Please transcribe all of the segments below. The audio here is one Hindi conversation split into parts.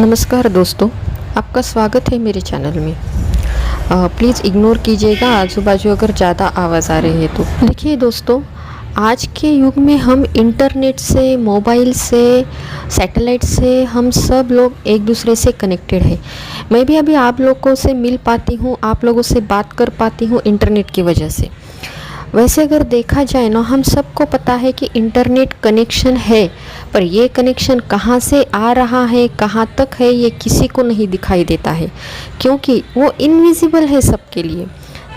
नमस्कार दोस्तों, आपका स्वागत है मेरे चैनल में। प्लीज़ इग्नोर कीजिएगा आजू बाजू अगर ज़्यादा आवाज़ आ रही है तो। देखिए दोस्तों, आज के युग में हम इंटरनेट से, मोबाइल से, सैटेलाइट से हम सब लोग एक दूसरे से कनेक्टेड है। मैं भी अभी आप लोगों से मिल पाती हूँ, आप लोगों से बात कर पाती हूँ इंटरनेट की वजह से। वैसे अगर देखा जाए ना, हम सबको पता है कि इंटरनेट कनेक्शन है, पर ये कनेक्शन कहाँ से आ रहा है, कहाँ तक है, ये किसी को नहीं दिखाई देता है, क्योंकि वो इनविजिबल है सबके लिए।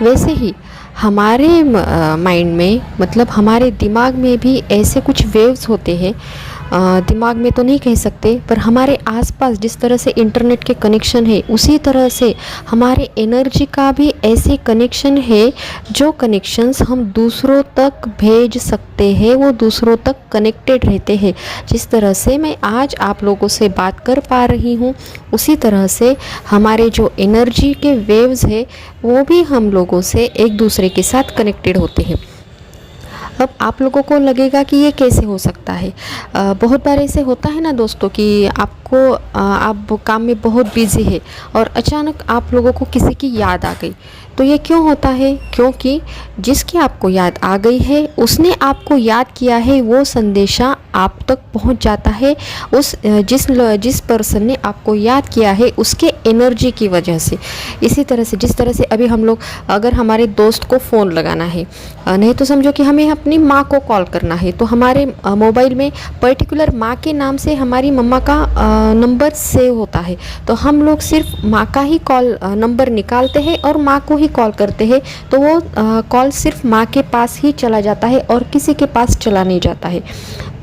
वैसे ही हमारे माइंड में, मतलब हमारे दिमाग में भी ऐसे कुछ वेव्स होते हैं। दिमाग में तो नहीं कह सकते, पर हमारे आसपास जिस तरह से इंटरनेट के कनेक्शन है, उसी तरह से हमारे एनर्जी का भी ऐसे कनेक्शन है। जो कनेक्शंस हम दूसरों तक भेज सकते हैं, वो दूसरों तक कनेक्टेड रहते हैं। जिस तरह से मैं आज आप लोगों से बात कर पा रही हूँ, उसी तरह से हमारे जो एनर्जी के वेव्स है, वो भी हम लोगों से एक दूसरे के साथ कनेक्टेड होते हैं। अब आप लोगों को लगेगा कि ये कैसे हो सकता है। बहुत बार ऐसे होता है ना दोस्तों कि आप काम में बहुत बिजी है और अचानक आप लोगों को किसी की याद आ गई। तो ये क्यों होता है? क्योंकि जिसकी आपको याद आ गई है, उसने आपको याद किया है, वो संदेशा आप तक पहुंच जाता है जिस पर्सन ने आपको याद किया है, उसके एनर्जी की वजह से। इसी तरह से जिस तरह से अभी हम लोग, अगर हमारे दोस्त को फ़ोन लगाना है, नहीं तो समझो कि हमें अपनी माँ को कॉल करना है, तो हमारे मोबाइल में पर्टिकुलर माँ के नाम से हमारी मम्मा का नंबर सेव होता है। तो हम लोग सिर्फ माँ का ही कॉल नंबर निकालते हैं और माँ को ही कॉल करते हैं। तो वो कॉल सिर्फ माँ के पास ही चला जाता है और किसी के पास चला नहीं जाता है।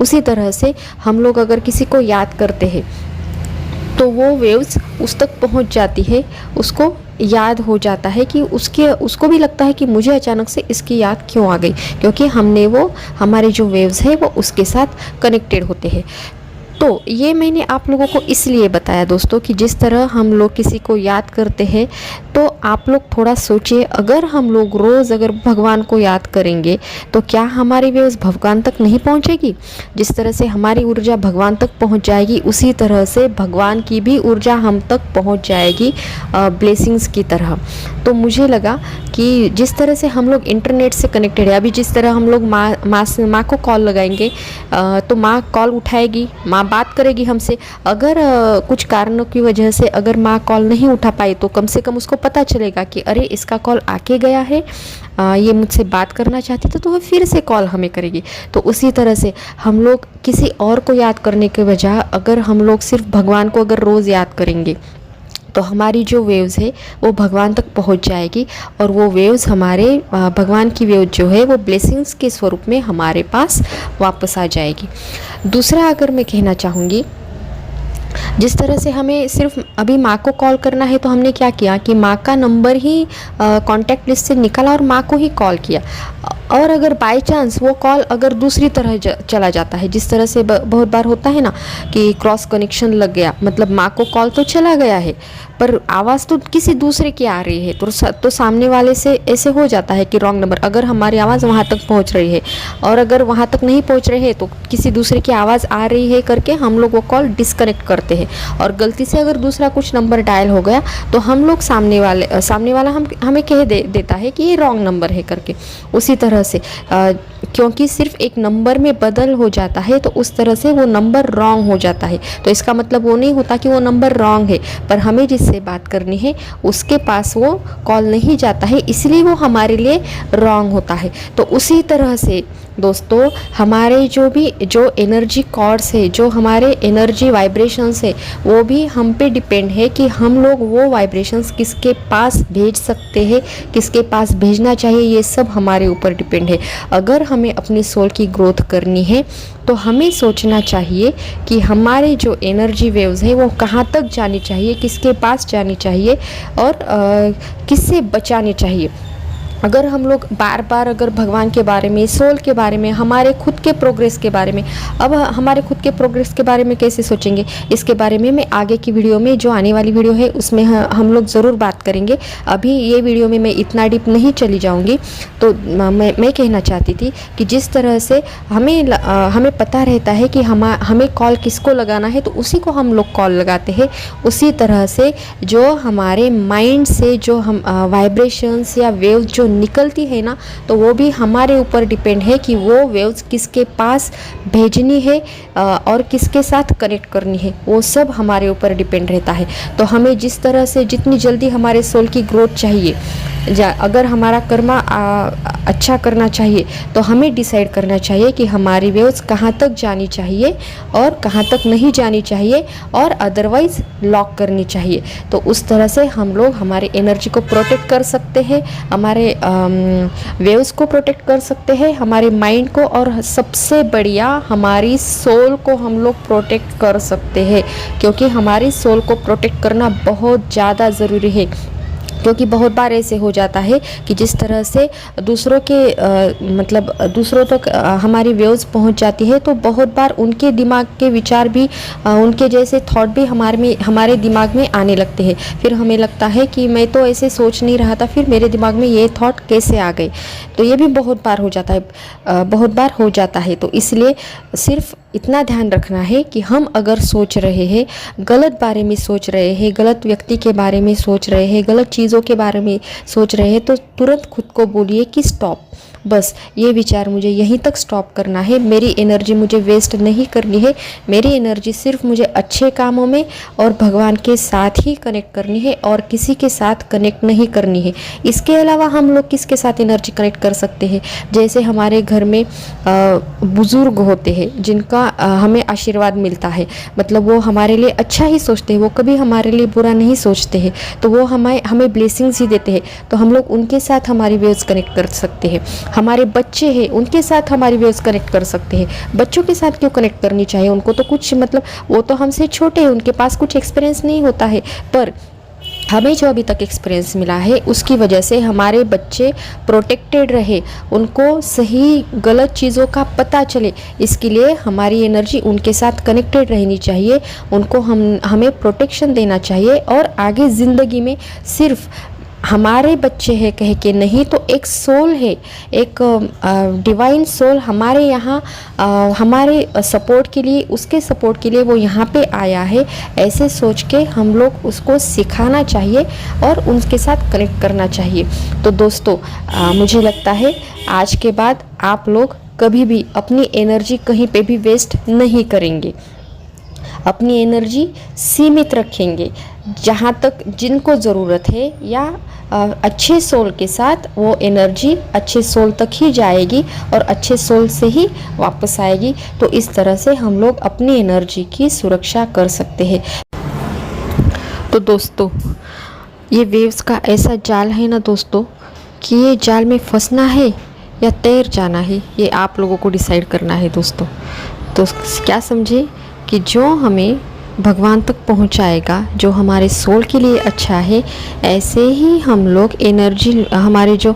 उसी तरह से हम लोग अगर किसी को याद करते हैं तो वो वेव्स उस तक पहुंच जाती है, उसको याद हो जाता है कि उसको भी लगता है कि मुझे अचानक से इसकी याद क्यों आ गई, क्योंकि हमारे जो वेव्स है वो उसके साथ कनेक्टेड होते हैं। तो ये मैंने आप लोगों को इसलिए बताया दोस्तों कि जिस तरह हम लोग किसी को याद करते हैं, तो आप लोग थोड़ा सोचिए, अगर हम लोग रोज़ अगर भगवान को याद करेंगे तो क्या हमारी वेव्स भगवान तक नहीं पहुंचेगी? जिस तरह से हमारी ऊर्जा भगवान तक पहुंच जाएगी, उसी तरह से भगवान की भी ऊर्जा हम तक पहुंच जाएगी ब्लेसिंग्स की तरह। तो मुझे लगा कि जिस तरह से हम लोग इंटरनेट से कनेक्टेड है, अभी जिस तरह हम लोग माँ को कॉल लगाएंगे तो माँ कॉल उठाएगी, माँ बात करेगी हमसे। अगर कुछ कारणों की वजह से अगर माँ कॉल नहीं उठा पाई, तो कम से कम उसको पता चलेगा कि अरे इसका कॉल आके गया है, ये मुझसे बात करना चाहती थी, तो वो फिर से कॉल हमें करेगी। तो उसी तरह से हम लोग किसी और को याद करने के बजाय अगर हम लोग सिर्फ भगवान को अगर रोज़ याद करेंगे, तो हमारी जो वेव्स है वो भगवान तक पहुंच जाएगी और वो वेव्स हमारे भगवान की वेव जो है वो ब्लेसिंग्स के स्वरूप में हमारे पास वापस आ जाएगी। दूसरा अगर मैं कहना चाहूँगी, जिस तरह से हमें सिर्फ अभी माँ को कॉल करना है, तो हमने क्या किया कि माँ का नंबर ही कॉन्टैक्ट लिस्ट से निकाला और माँ को ही कॉल किया। और अगर बाय चांस वो कॉल अगर दूसरी तरह चला जाता है, जिस तरह से बहुत बार होता है ना कि क्रॉस कनेक्शन लग गया, मतलब माँ को कॉल तो चला गया है पर आवाज़ तो किसी दूसरे की आ रही है, तो सामने वाले से ऐसे हो जाता है कि रॉन्ग नंबर, अगर हमारी आवाज़ वहाँ तक पहुँच रही है और अगर वहाँ तक नहीं पहुँच रही है तो किसी दूसरे की आवाज़ आ रही है करके हम लोग वो कॉल डिस्कनेक्ट करते हैं। और गलती से अगर दूसरा कुछ नंबर डायल हो गया तो हम लोग सामने वाला हमें कह देता है कि ये रॉन्ग नंबर है करके। उसी तरह से क्योंकि सिर्फ एक नंबर में बदल हो जाता है, तो उस तरह से वो नंबर रॉन्ग हो जाता है। तो इसका मतलब वो नहीं होता कि वो नंबर रॉन्ग है, पर हमें जिससे बात करनी है उसके पास वो कॉल नहीं जाता है, इसलिए वो हमारे लिए रॉन्ग होता है। तो उसी तरह से दोस्तों, हमारे जो एनर्जी कॉर्ड्स है, जो हमारे एनर्जी वाइब्रेशंस है, वो भी हम पे डिपेंड है कि हम लोग वो वाइब्रेशंस किसके पास भेज सकते हैं, किसके पास भेजना चाहिए, ये सब हमारे ऊपर डिपेंड है। अगर हमें अपनी सोल की ग्रोथ करनी है तो हमें सोचना चाहिए कि हमारे जो एनर्जी वेव्स है वो कहाँ तक जानी चाहिए, किसके पास जानी चाहिए और किससे बचानी चाहिए। अगर हम लोग बार बार अगर भगवान के बारे में, सोल के बारे में, हमारे खुद के प्रोग्रेस के बारे में, अब हमारे खुद के प्रोग्रेस के बारे में कैसे सोचेंगे, इसके बारे में मैं आगे की वीडियो में, जो आने वाली वीडियो है उसमें हम लोग ज़रूर बात करेंगे। अभी ये वीडियो में मैं इतना डीप नहीं चली जाऊँगी। तो मैं कहना चाहती थी कि जिस तरह से हमें पता रहता है कि हमें कॉल किसको लगाना है तो उसी को हम लोग कॉल लगाते हैं, उसी तरह से जो हमारे माइंड से जो हम वाइब्रेशंस या वेव्स जो निकलती है ना, तो वो भी हमारे ऊपर डिपेंड है कि वो वेव्स किसके पास भेजनी है और किसके साथ कनेक्ट करनी है, वो सब हमारे ऊपर डिपेंड रहता है। तो हमें जिस तरह से जितनी जल्दी हमारे सोल की ग्रोथ चाहिए, अगर हमारा कर्मा अच्छा करना चाहिए तो हमें डिसाइड करना चाहिए कि हमारी वेव्स कहाँ तक जानी चाहिए और कहाँ तक नहीं जानी चाहिए, और अदरवाइज़ लॉक करनी चाहिए। तो उस तरह से हम लोग हमारे एनर्जी को प्रोटेक्ट कर सकते हैं, हमारे वेव्स को प्रोटेक्ट कर सकते हैं, हमारे माइंड को, और सबसे बढ़िया हमारी सोल को हम लोग प्रोटेक्ट कर सकते हैं, क्योंकि हमारी सोल को प्रोटेक्ट करना बहुत ज़्यादा ज़रूरी है। क्योंकि बहुत बार ऐसे हो जाता है कि जिस तरह से दूसरों के मतलब दूसरों तक हमारी वेव्स पहुंच जाती है, तो बहुत बार उनके दिमाग के विचार भी, उनके जैसे थॉट भी हमारे दिमाग में आने लगते हैं। फिर हमें लगता है कि मैं तो ऐसे सोच नहीं रहा था, फिर मेरे दिमाग में ये थॉट कैसे आ गए। तो ये भी बहुत बार हो जाता है, बहुत बार हो जाता है। तो इसलिए सिर्फ इतना ध्यान रखना है कि हम अगर सोच रहे हैं, गलत बारे में सोच रहे हैं, गलत व्यक्ति के बारे में सोच रहे हैं, गलत चीज़ों के बारे में सोच रहे हैं, तो तुरंत खुद को बोलिए कि स्टॉप, बस ये विचार मुझे यहीं तक स्टॉप करना है, मेरी एनर्जी मुझे वेस्ट नहीं करनी है, मेरी एनर्जी सिर्फ मुझे अच्छे कामों में और भगवान के साथ ही कनेक्ट करनी है और किसी के साथ कनेक्ट नहीं करनी है। इसके अलावा हम लोग किसके साथ एनर्जी कनेक्ट कर सकते हैं? जैसे हमारे घर में बुज़ुर्ग होते हैं जिनका हमें आशीर्वाद मिलता है, मतलब वो हमारे लिए अच्छा ही सोचते हैं, वो कभी हमारे लिए बुरा नहीं सोचते हैं, तो वो हमें ब्लेसिंग्स ही देते हैं। तो हम लोग उनके साथ हमारी वेव्स कनेक्ट कर सकते हैं। हमारे बच्चे हैं, उनके साथ हमारी वेव्स कनेक्ट कर सकते हैं। बच्चों के साथ क्यों कनेक्ट करनी चाहिए? उनको तो कुछ मतलब, वो तो हमसे छोटे हैं, उनके पास कुछ एक्सपीरियंस नहीं होता है, पर हमें जो अभी तक एक्सपीरियंस मिला है उसकी वजह से हमारे बच्चे प्रोटेक्टेड रहे, उनको सही गलत चीज़ों का पता चले, इसके लिए हमारी एनर्जी उनके साथ कनेक्टेड रहनी चाहिए, उनको हमें प्रोटेक्शन देना चाहिए। और आगे ज़िंदगी में सिर्फ हमारे बच्चे हैं कह के नहीं, तो एक सोल है, एक डिवाइन सोल हमारे यहाँ हमारे सपोर्ट के लिए, उसके सपोर्ट के लिए वो यहाँ पे आया है, ऐसे सोच के हम लोग उसको सिखाना चाहिए और उनके साथ कनेक्ट करना चाहिए। तो दोस्तों, मुझे लगता है आज के बाद आप लोग कभी भी अपनी एनर्जी कहीं पे भी वेस्ट नहीं करेंगे, अपनी एनर्जी सीमित रखेंगे, जहाँ तक जिनको ज़रूरत है, या अच्छे सोल के साथ वो एनर्जी अच्छे सोल तक ही जाएगी और अच्छे सोल से ही वापस आएगी। तो इस तरह से हम लोग अपनी एनर्जी की सुरक्षा कर सकते हैं। तो दोस्तों, ये वेव्स का ऐसा जाल है ना दोस्तों, कि ये जाल में फंसना है या तैर जाना है, ये आप लोगों को डिसाइड करना है दोस्तों। तो क्या समझे कि जो हमें भगवान तक पहुंचाएगा, जो हमारे सोल के लिए अच्छा है, ऐसे ही हम लोग एनर्जी, हमारे जो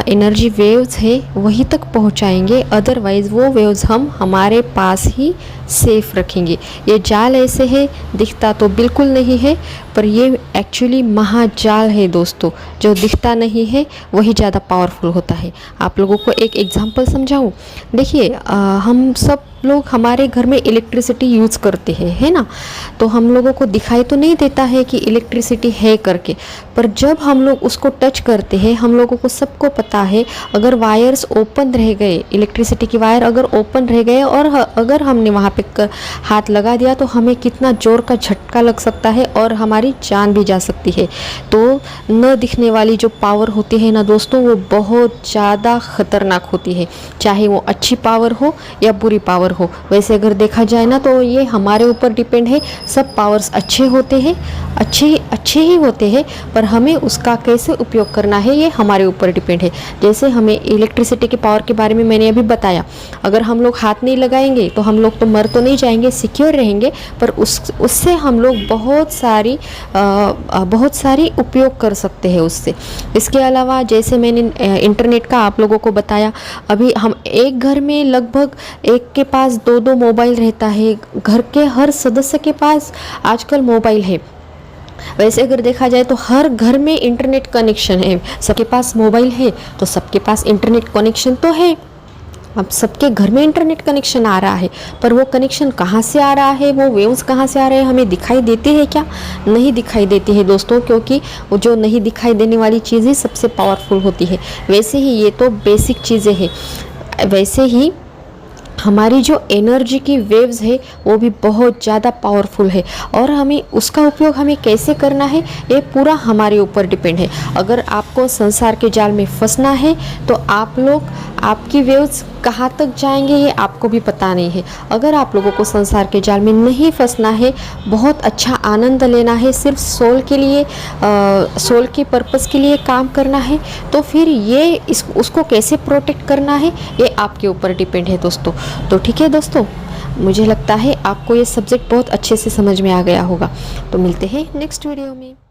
एनर्जी वेव्स है वहीं तक पहुंचाएंगे। अदरवाइज़ वो वेव्स हम हमारे पास ही सेफ रखेंगे। ये जाल ऐसे है, दिखता तो बिल्कुल नहीं है, पर ये एक्चुअली महाजाल है दोस्तों। जो दिखता नहीं है वही ज़्यादा पावरफुल होता है। आप लोगों को एक एग्जांपल समझाऊं। देखिए, हम सब लोग हमारे घर में इलेक्ट्रिसिटी यूज़ करते हैं, है ना, तो हम लोगों को दिखाई तो नहीं देता है कि इलेक्ट्रिसिटी है करके, पर जब हम लोग उसको टच करते हैं, हम लोगों को सबको पता है, अगर वायर्स ओपन रह गए, इलेक्ट्रिसिटी की वायर अगर ओपन रह गए और अगर हमने वहाँ पे हाथ लगा दिया तो हमें कितना ज़ोर का झटका लग सकता है और हमारी जान भी जा सकती है। तो न दिखने वाली जो पावर होती है ना दोस्तों, वो बहुत ज़्यादा ख़तरनाक होती है, चाहे वो अच्छी पावर हो या बुरी पावर हो। वैसे अगर देखा जाए ना, तो ये हमारे ऊपर डिपेंड है। सब पावर्स अच्छे होते हैं, अच्छे ही होते हैं, पर हमें उसका कैसे उपयोग करना है ये हमारे ऊपर डिपेंड है। जैसे हमें इलेक्ट्रिसिटी के पावर के बारे में मैंने अभी बताया, अगर हम लोग हाथ नहीं लगाएंगे तो हम लोग तो मर मर तो नहीं जाएंगे, सिक्योर रहेंगे, पर उससे हम लोग बहुत सारी उपयोग कर सकते हैं उससे। इसके अलावा जैसे मैंने इंटरनेट का आप लोगों को बताया, अभी हम एक घर में लगभग एक के पास 2-2 मोबाइल रहता है। घर के हर सदस्य के पास आजकल मोबाइल है। वैसे अगर देखा जाए तो हर घर में इंटरनेट कनेक्शन है, सबके पास मोबाइल है तो सबके पास इंटरनेट कनेक्शन तो है। अब सबके घर में इंटरनेट कनेक्शन आ रहा है, पर वो कनेक्शन कहाँ से आ रहा है, वो वेव्स कहाँ से आ रहे हैं, हमें दिखाई देती है क्या? नहीं दिखाई देती है दोस्तों, क्योंकि वो जो नहीं दिखाई देने वाली चीज़ ही सबसे पावरफुल होती है। वैसे ही ये तो बेसिक चीज़ें हैं, वैसे ही हमारी जो एनर्जी की वेव्स है वो भी बहुत ज़्यादा पावरफुल है, और हमें उसका उपयोग हमें कैसे करना है ये पूरा हमारे ऊपर डिपेंड है। अगर आपको संसार के जाल में फंसना है तो आपकी वेव्स कहाँ तक जाएंगे ये आपको भी पता नहीं है। अगर आप लोगों को संसार के जाल में नहीं फंसना है, बहुत अच्छा आनंद लेना है, सिर्फ सोल के लिए, सोल के पर्पस के लिए काम करना है, तो फिर उसको कैसे प्रोटेक्ट करना है ये आपके ऊपर डिपेंड है दोस्तों। तो ठीक है दोस्तों, मुझे लगता है आपको ये सब्जेक्ट बहुत अच्छे से समझ में आ गया होगा। तो मिलते हैं नेक्स्ट वीडियो में।